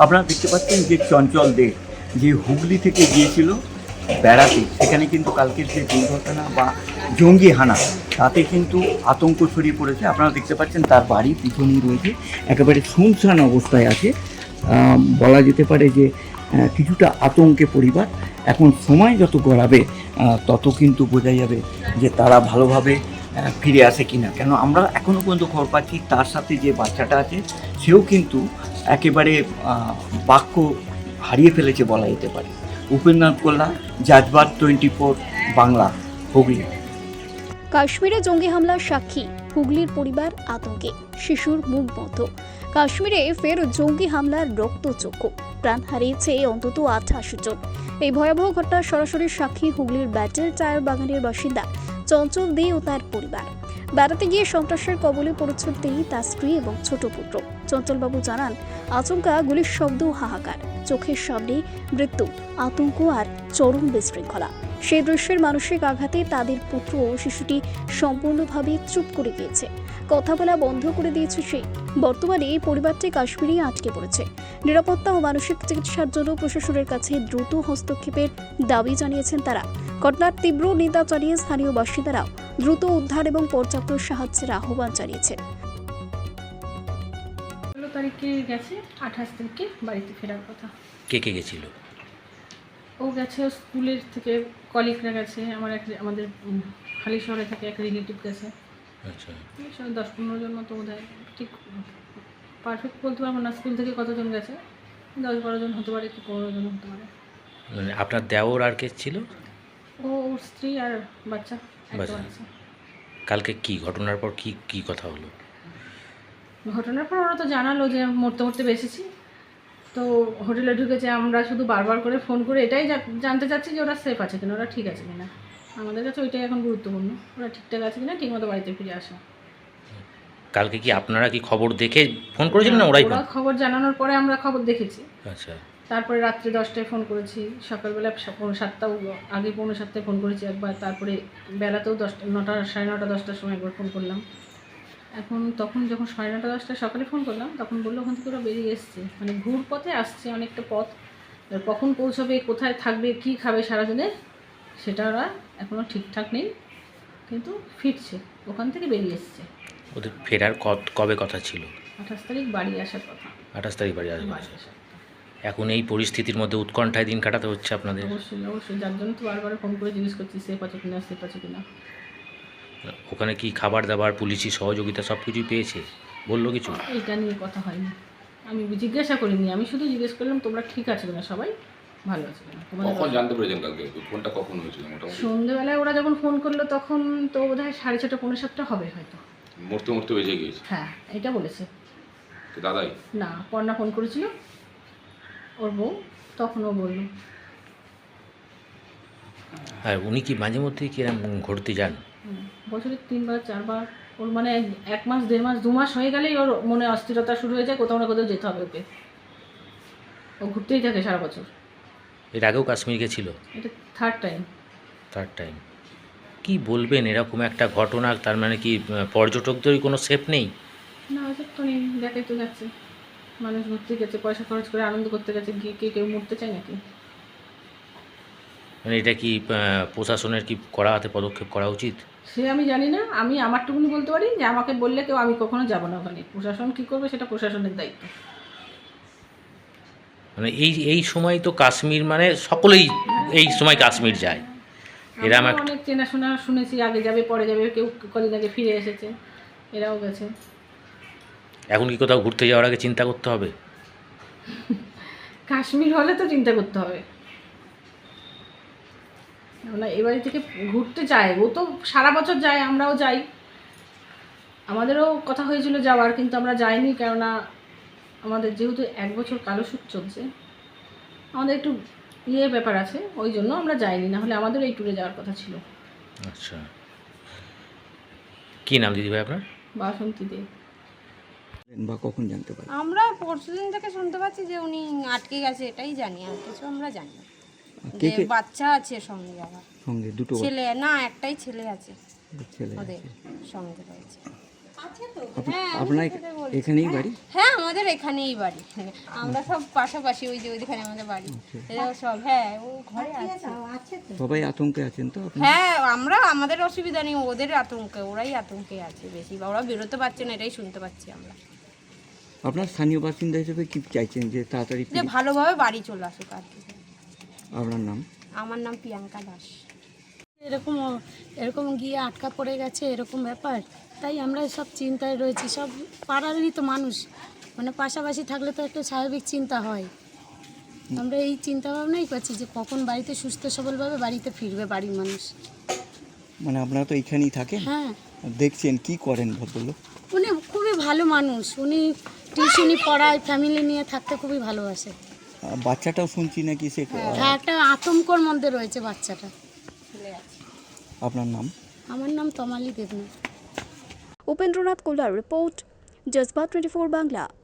আপনারা দেখতে পাচ্ছেন যে চঞ্চল দে যে হুগলি থেকে গিয়েছিল বেড়াতে, সেখানে কিন্তু কালকের যে দুর্ঘটনা বা জঙ্গি হানা তাতে কিন্তু আতঙ্ক ছড়িয়ে পড়েছে। আপনারা দেখতে পাচ্ছেন তার বাড়ি পিছনেই রয়েছে, একেবারে শুনশান অবস্থায় আছে। বলা যেতে পারে যে কিছুটা আতঙ্কে পরিবার। এখন সময় যত গড়াবে তত কিন্তু বোঝা যাবে যে তারা ভালোভাবে ফিরে আসে কিনা। কেন আমরা এখনও পর্যন্ত খবর পাচ্ছি তার সাথে যে বাচ্চাটা আছে সেও কিন্তু একেবারে বাক্য হারিয়ে ফেলেছে বলা যেতে পারে। উপেন্দ্রনাথ কল্যাণ, জাজবাত 24 বাংলা, হুগলি। কাশ্মীরে জঙ্গি হামলার সাক্ষী হুগলির পরিবার আতঙ্কে, শিশুর মুখ বন্ধ। কাশ্মীরে ফের জঙ্গি হামলার রক্তচক্ষু, প্রাণ হারিয়েছে অন্তত 28 জন। এই ভয়াবহ ঘটনার সরাসরি সাক্ষী হুগলির ব্যাটেল টায়ার বাগানের বাসিন্দা চঞ্চল দে ও তার পরিবার। বেড়াতে গিয়ে সন্ত্রাসের কবলে পড়েছেন তিনি, তার স্ত্রী এবং ছোট পুত্র। চঞ্চলবাবু জানান, আচমকা গুলির শব্দ, হাহাকার, চোখের সামনে মৃত্যু, আতঙ্ক আর চরম বিশৃঙ্খলা। সেই দৃশ্যের মানসিক আঘাতে তাদের পুত্র ও শিশুটি সম্পূর্ণভাবে চুপ করে গিয়েছে, কথা বলা বন্ধ করে দিয়েছে সে। বর্তমানে এই পরিবারটি কাশ্মীরে আটকে পড়েছে। নিরাপত্তা ও মানসিক চিকিৎসার জন্য প্রশাসনের কাছে দ্রুত হস্তক্ষেপের দাবি জানিয়েছেন তারা। ঘটনার তীব্র নিন্দা জানিয়ে স্থানীয় বাসিন্দারাও দ্রুত উদ্ধার এবং পর্যাপ্ত সাহায্যের আহ্বান জানিয়েছে। 16 তারিখে গেছে, 28 তারিখে বাড়িতে ফেরার কথা। কে কে গেছিল? ও গেছে স্কুলের থেকে, কলিগরা গেছে, আমাদের হালি শহরে থেকে এক রিলেটিভ গেছে। আচ্ছা, 10-15 জন মতো বোধ হয়, ঠিক পারফেক্ট বলতে পারবো না স্কুল থেকে কতজন গেছে, 10-12 জন হতে পারে, কি 15 জন হতে পারে। মানে আপনার দেওর আর কে ছিল? ওর স্ত্রী আর বাচ্চা, একটা বাচ্চা। বাচ্চা। কালকে কি ঘটনার পর কি কথা হলো? ঘটনার পর ওরা তো জানালো যে মরতে মরতে বেঁচেছি। তো হোটেলে ঢুকেছে, আমরা শুধু বারবার করে ফোন করে এটাই জানতে চাচ্ছি যে ওরা সেফ আছে কিনা, ওরা ঠিক আছে কিনা। আমাদের কাছে ওইটাই এখন গুরুত্বপূর্ণ, ওরা ঠিকঠাক আছে কিনা, ঠিকমতো বাড়িতে ফিরে আসা। কালকে কি আপনারা কি খবর দেখে ফোন করেছিলেন না ওরাই ওরা ফোন? খবর জানানোর পরে আমরা খবর দেখেছি। আচ্ছা, তারপরে রাত্রে 10টায় ফোন করেছি, সকালবেলা 7টাও আগে 7:45 ফোন করেছি একবার, তারপরে বেলাতেও 10টা, 9টা, 9:30, 10টার সময় একবার ফোন করলাম। এখন তখন যখন 9:30, 10টা সকালে ফোন করলাম, তখন বললো ওখান থেকে ওরা বেরিয়ে এসছে, মানে ঘুর পথে আসছে, অনেকটা পথ। এবার কখন পৌঁছবে, কোথায় থাকবে, কি খাবে সারাদিনে, সেটা ওরা এখনও ঠিকঠাক নেই, কিন্তু ফিরছে, ওখান থেকে বেরিয়ে এসছে। ওদের ফেরার কবে কথা ছিল? 28 তারিখ বাড়ি আসার কথা। 28 তারিখ বাড়ি আসবে। বাড়ি আসার কথা। এখন এই পরিস্থিতির মধ্যে উৎকণ্ঠায় দিন কাটাতে হচ্ছে আপনাদের। অবশ্যই অবশ্যই, যার জন্য তো বারবার ফোন করে জিজ্ঞেস করছি সেফ আছে কিনা, সেফ আছে কিনা। ওখানে কি খাবার দাবার, পুলিশি সহযোগিতা সব কিছুই পেয়েছে? বললো কিছু? এইটা নিয়ে কথা হয়নি, আমি জিজ্ঞাসা করিনি, আমি শুধু জিজ্ঞেস করলাম তোমরা ঠিক আছে কিনা, সবাই ভালো আছে কিনা। কখন জানতে পেরেছেন কালকে ফোনটা কখন হয়েছিল মোটামুটি? সন্ধ্যেবেলায় ওরা যখন ফোন করলো তখন তো বোধ হয় 6:30, 6:45 হবে হয়তো। মরতে মরতে বেঁচে গিয়েছে। হ্যাঁ, এটা বলেছে। তো দাদাই না, পর্ণা ফোন করেছিল, ওর বউ, তখন ও বললো। আর উনি কি মাঝে মধ্যেই কিরম ঘুরতে যান? বছরে 3বার 4বার, ওর মানে 1 মাস, 1.5 মাস, 2 মাস হয়ে গেলেই ওর মনে অস্থিরতা শুরু হয়ে যায়, কোথাও না কোথাও যেতে হবে ওকে। ও ঘুরতেই থাকে সারা বছর। এর আগেও কাশ্মীর গেছিল? এটা 3rd টাইম। Third time. কি বলবেন এরকম একটা ঘটনা? তার মানে কি পর্যটকদেরই কোনো সেফ নেই? না, ওই তো নেই, দেখাই তো যাচ্ছে, মানুষ ঘুরতে গেছে, পয়সা খরচ করে আনন্দ করতে গেছে, গিয়ে কেউ মরতে চায় নাকি? মানে এটা কি প্রশাসনের কি করা হাতে পদক্ষেপ করা উচিত? সে আমি জানি না, আমি আমারটুকুনি বলতে পারি যে আমাকে বললে কেউ, আমি কখনো যাবো না ওখানে। প্রশাসন কী করবে সেটা প্রশাসনের দায়িত্ব। মানে এই সময় তো কাশ্মীর মানে সকলেই এই সময় কাশ্মীর যায়। এরম আমরা একটা অনেক চেনাশোনা শুনেছি, আগে যাবে পরে যাবে, কেউ কদিন আগে ফিরে এসেছে, এরাও গেছে। এখন কি কোথাও ঘুরতে যাওয়ার আগে চিন্তা করতে হবে? কাশ্মীর হলে তো চিন্তা করতে হবে না, এ বাড়ি থেকে ঘুরতে যায়, ও তো সারা বছর যায়, আমরাও যাই, আমাদেরও কথা হয়েছিল যাওয়ার, কিন্তু আমরা যাইনি, কেননা আমাদের যেহেতু 1 বছর কালো সুখ চলছে, আমাদের একটু ব্যাপার আছে, ওই জন্য আমরা যাইনি, না হলে আমাদের এই ট্যুরে যাওয়ার কথা ছিল। আচ্ছা, কী নাম দিদিভাই আপনার? বাসন্তী দে। বা কখন জানতে পারেন? আমরা পরশুদিন থেকে শুনতে পাচ্ছি যে উনি আটকে গেছে, এটাই জানি, আর কিছু আমরা জানি না। কে যে কে বাচ্চা আছে সঙ্গে, আবার সঙ্গে? দুটো ছেলে না, একটাই ছেলে আছে ছেলে ওদের আছে। সঙ্গে রয়েছে। হ্যাঁ আপনার এখানেই বাড়ি? হ্যাঁ আমাদের এখানেই বাড়ি, আমরা সব পাশাপাশি, ওই যে ওইখানে আমাদের বাড়ি, এরাও সব, হ্যাঁ ও ঘরে আছে। সবাই আতঙ্কে আছেন তো আপনি? হ্যাঁ আমরা, আমাদের অসুবিধা নেই, ওদের আতঙ্কে, ওরাই আতঙ্কে আছে বেশি, বা ওরা বেরোতে পারছে না, এটাই শুনতে পাচ্ছি আমরা। আপনার স্থানীয় বাসিন্দা হিসেবে কি চাইছেন যে তাড়াতাড়ি যে ভালোভাবে বাড়ি চলে আসুক আর কি। আপনার নাম? আমার নাম প্রিয়াঙ্কা দাস। এরকম এরকম গিয়ে আটকা পড়ে গেছে এরকম ব্যাপার, তাই আমরা সব চিন্তায় রয়েছি, সব পাড়ারই তো মানুষ, মানে পাশাপাশি থাকলে তো একটা স্বাভাবিক চিন্তা হয়। আমরা এই চিন্তা ভাবনাই করছি যে কখন বাড়িতে সুস্থ সবলভাবে বাড়িতে ফিরবে বাড়ির মানুষ। মানে আপনারা তো এইখানেই থাকেন, হ্যাঁ দেখছেন কি করেন ভদ্রলোক? উনি খুবই ভালো মানুষ, উনি টিউশনি পড়ায়, ফ্যামিলি নিয়ে থাকতে খুবই ভালোবাসে। বাচ্চাটাও শুনছি নাকি সে হ্যাঁ একটা আতঙ্কর মধ্যে রয়েছে বাচ্চাটা। আপনার নাম? আমার নাম তমালি দেবনাথ। উপেন্দ্রনাথ কোলার রিপোর্ট, জজবা 24 বাংলা।